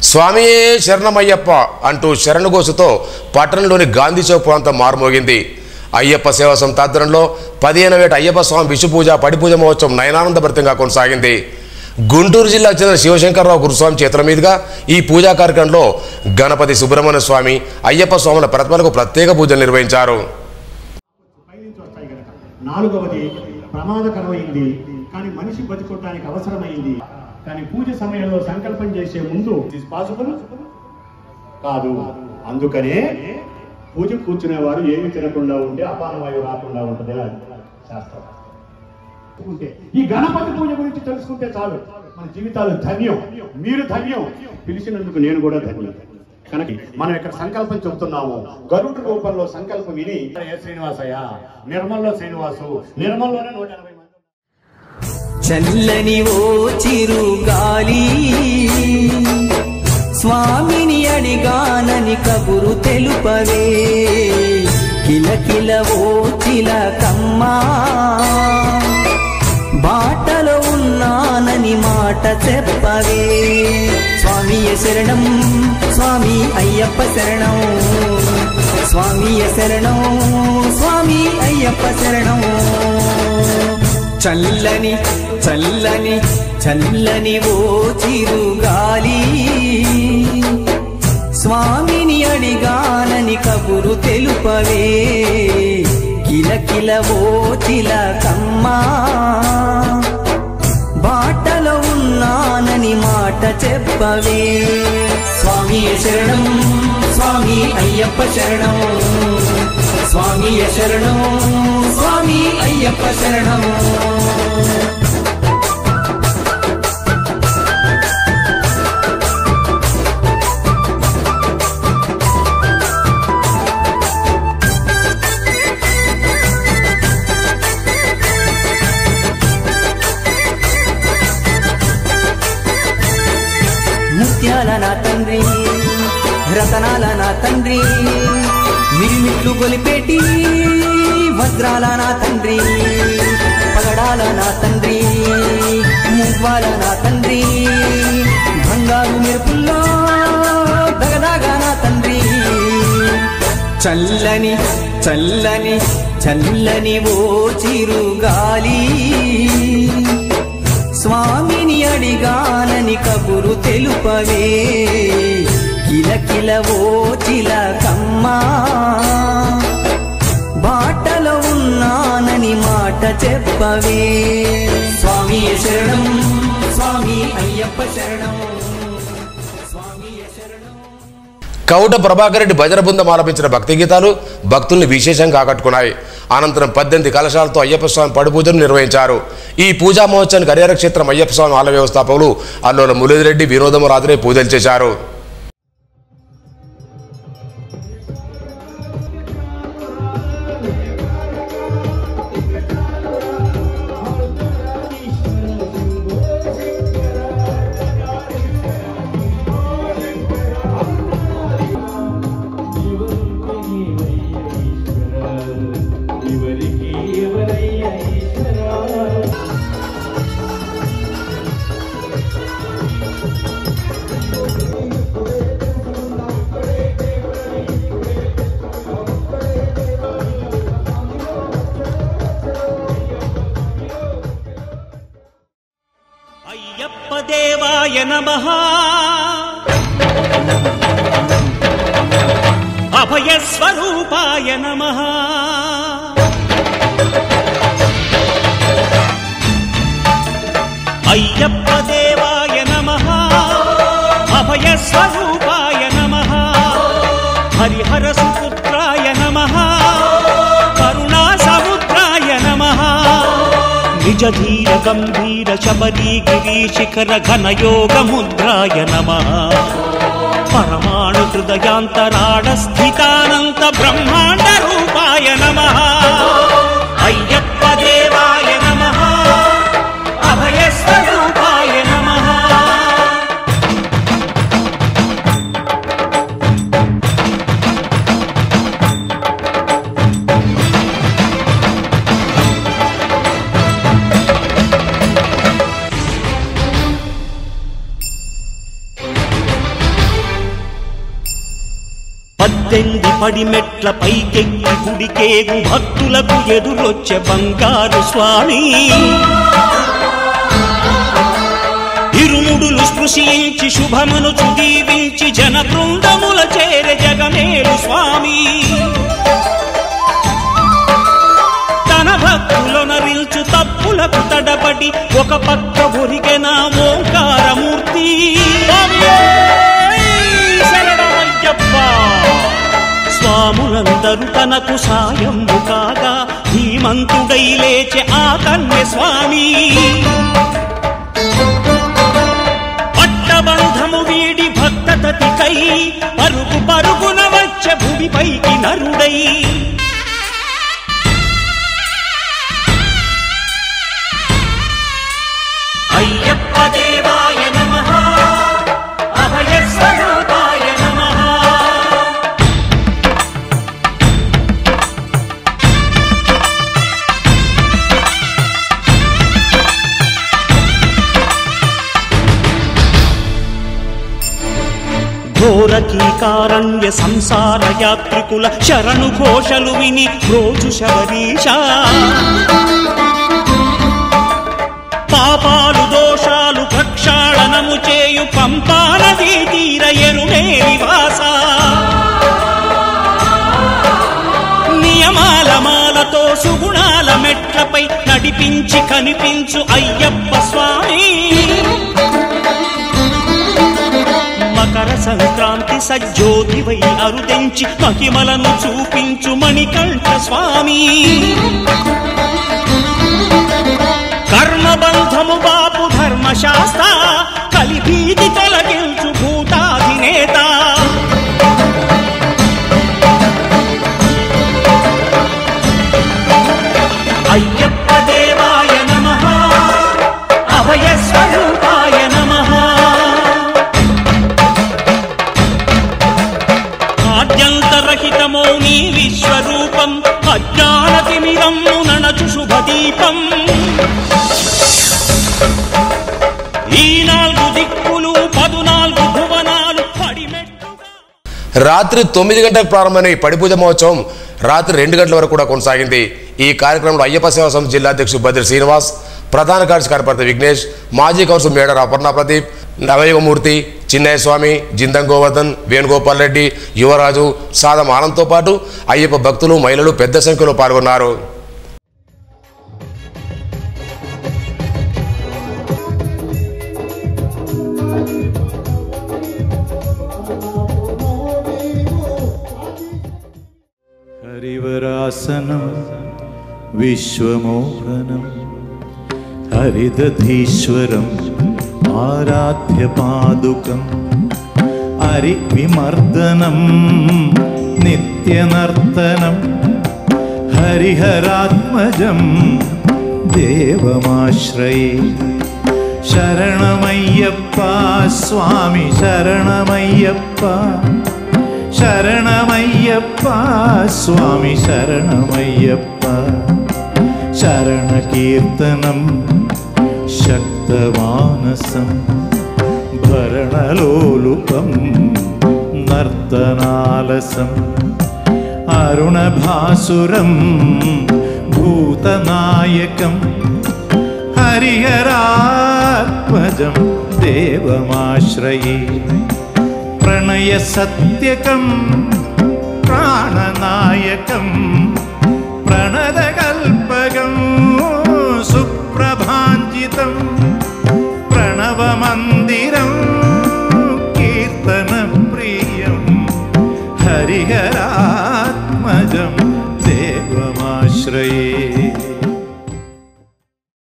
స్వామియే శరణమయ్యప్ప అంటూ శరణఘోషతో పట్టణంలోని గాంధీ చౌక్ ప్రాంతం మారుమోగింది. అయ్యప్ప సేవా సంస్థ ఆధ్వర్యంలో 15వ ఏట అయ్యప్ప స్వామి విషు పూజ పడిపూజ మహోత్సవం నయనానందభరితంగా కొనసాగింది. గుంటూరు జిల్లా చెందిన శివశంకర్రావు గురుస్వామి చేతుల మీదుగా ఈ పూజా కార్యక్రమంలో గణపతి సుబ్రహ్మణ్య స్వామి, అయ్యప్ప స్వాముల ప్రతిమలకు ప్రత్యేక పూజలు నిర్వహించారు. నాలుగవది ప్రమాదకరమైంది, కానీ మనిషి బతుకోవడానికి అవసరమైంది. కానీ పూజ సమయంలో సంకల్పం చేసే ముందు పాసిబుల్ కాదు. అందుకనే పూజ కూర్చునేవారు ఏమి తినకుండా ఉంటే అపానవాయువు రాకుండా ఉంటుంది శాస్త్రం. ఈ గణపతి పూజ గురించి తెలుసుకుంటే చాలు, మన జీవితాలు ధన్యం. మీరు ధన్యం, పిలిచినందుకు నేను కూడా ధన్యం. కనుక మనం ఇక్కడ సంకల్పం చెబుతున్నాము. గరుడు రూపంలో సంకల్పం విని శ్రీనివాసయ్య, నిర్మల్లో శ్రీనివాసు, నిర్మల్లోనే 180 మంది. చల్లని ఓ చిరుగాలి స్వామిని అడిగానని కబురు తెలుపవే, కిలకిల ఓ చిలకమ్మా బాటలో ఉన్నానని మాట చెప్పవే. స్వామియ శరణం స్వామి అయ్యప్ప శరణం, స్వామియ శరణం స్వామి అయ్యప్ప శరణం. చల్లని చల్లని చల్లని ఓ చిరుగాలి స్వామిని అడిగానని కబురు తెలుపవే, కిలకిల ఓ చిలకమ్మా బాటలో ఉన్నానని మాట చెప్పవే. స్వామియ శరణం స్వామి అయ్యప్ప శరణం, స్వామియ శరణం స్వామి అయ్యప్ప శరణం. ముత్యాల నా తండ్రి, రతనాల నా తండ్రి, మిరిమిట్లు గొలిపేటి వజ్రాల నా తండ్రి, పగడాల నా తండ్రి, మువ్వాల నా తండ్రి, బంగారు మెరుపుల్లో దగదాగా నా తండ్రి. చల్లని చల్లని చల్లని ఓ చిరుగాలి స్వామిని అడిగానని కబురు తెలుపవే, కిలకిల ఓ చిలకమ్మా బాటలో ఉన్నానని మాట చెప్పవే. స్వామియ శరణం స్వామి అయ్యప్ప శరణం, స్వామియ శరణం. కౌట ప్రభాకర్ రెడ్డి భజన బృందం ఆలపించిన భక్తి గీతాలు భక్తుల్ని విశేషంగా ఆకట్టుకున్నాయి. అనంతరం 18 కలశాలతో అయ్యప్ప స్వామి పడిపూజను నిర్వహించారు. ఈ పూజా మహోత్సవానికి హరిహర క్షేత్రం అయ్యప్ప స్వామి ఆలయ వ్యవస్థాపకులు అల్లోల మురళిరెడ్డి, వినోదం రాత్రి పూజలు చేశారు. అయ్యప్ప దేవాయ నమః, అభయ స్వరూపాయ నమః, అయ్యప్ప దేవాయ నమః, అభయ స్వరూపాయ నమః, హరిహర సుపుత్రాయ నమః, కరుణా సముద్రాయ నమః, నిజ ధీర గంభీర శబరీ గిరి శిఖర ఘన యోగ ముద్రాయ నమః, పరమాణు హృదయాంతరాళ స్థితానంత బ్రహ్మాండ రూపాయ నమః. అయ్యప్ప దేవాయ నమః, అభయ స్వరూపాయ నమః. 18 పడిమెట్ల పైకెక్కి గుడికేగు భక్తులకు ఎదురొచ్చే బంగారు స్వామి ఇరుముడులు స్పృశించి శుభమనుచు దీవించి జన బృందముల చేరే జగమేలు స్వామి తన భక్తులొనరిల్చు తప్పులకు తడబడి ఒక పక్క ఒరిగెన ఓంకారమూర్తి స్వాములందరూ తనకు సాయము కాగా ధీమంతుడై లేచే ఆ కన్య స్వామి పట్టబంధము వీడి భక్తతతికై పరుగు పరుగున వచ్చే భూమిపైకి నరుడై అయ్యప్ప దేవాయ నమః అభయ స్వరూపాయ నమః ఘోరకీకారణ్య సంసార యాత్రికుల శరణు ఘోషలు విని రోజు శబరీష పాపాలు దోషాలు ప్రక్షాళనము చేయు పంపా నదీ తీర ఎరుమేలి వాస నియమాల మాలతో సుగుణాల మెట్లపై నడిపించి కనిపించు అయ్యప్ప స్వామి మకర సంక్రాంతి సజ్జోతివై అరుదెంచి మహిమలను చూపించు మణికంఠ స్వామి కర్మబంధము బాపు ధర్మశాస్త్ర కలిభీతి తొలగించు భూతాధినేత అయ్యప్ప దేవాయ నమః అభయ స్వరూపాయ నమః ఆద్యంతరహితమో నీ విశ్వరూపం అజ్ఞానతిమిరము ననచు శుభదీపం ఈ 4 దిక్కులు 14 భువనాలు పడిమెట్టుగా రాత్రి 9 గంటలకు ప్రారంభమైన ఈ పడిపూజ మహోత్సవం రాత్రి 2 గంటల వరకు కూడా కొనసాగింది. ఈ కార్యక్రమంలో అయ్యప్ప సేవా సమితి జిల్లా అధ్యక్షుడు బద్రి శ్రీనివాస్, ప్రధాన కార్యదర్శి విఘ్నేష్, మాజీ కౌన్సిల్ మేడర్ అపర్ణ ప్రదీప్, నవయుగమూర్తి, చిన్నయ్య స్వామి, జిందం గోవర్ధన్, వేణుగోపాల్ రెడ్డి, యువరాజు, సాదం ఆనంద్తో పాటు అయ్యప్ప భక్తులు, మహిళలు పెద్ద సంఖ్యలో పాల్గొన్నారు. హరివరాసనం విశ్వమోహనం హరిదధీశ్వరం ఆరాధ్య పాదుకం హరి విమర్దనం నిత్యనర్తనం హరిహరాత్మజం దేవమాశ్రయే శరణమయ్యప్ప స్వామి శరణమయ్యప్ప శరణమయ్యప్ప స్వామి శరణమయ్యప్ప శరణకీర్తనం శక్తమానసం భరణలోలుపం నర్తనాలసం అరుణభాసురం భూతనాయకం హరిహరాత్మజం దేవమాశ్రయే ప్రణయ సత్యకం ప్రాణనాయకం ప్రణదకల్పకం సుప్రభాంజితం ప్రణవమందిరం కీర్తన ప్రియం హరిహరాత్మజం దేవమాశ్రయే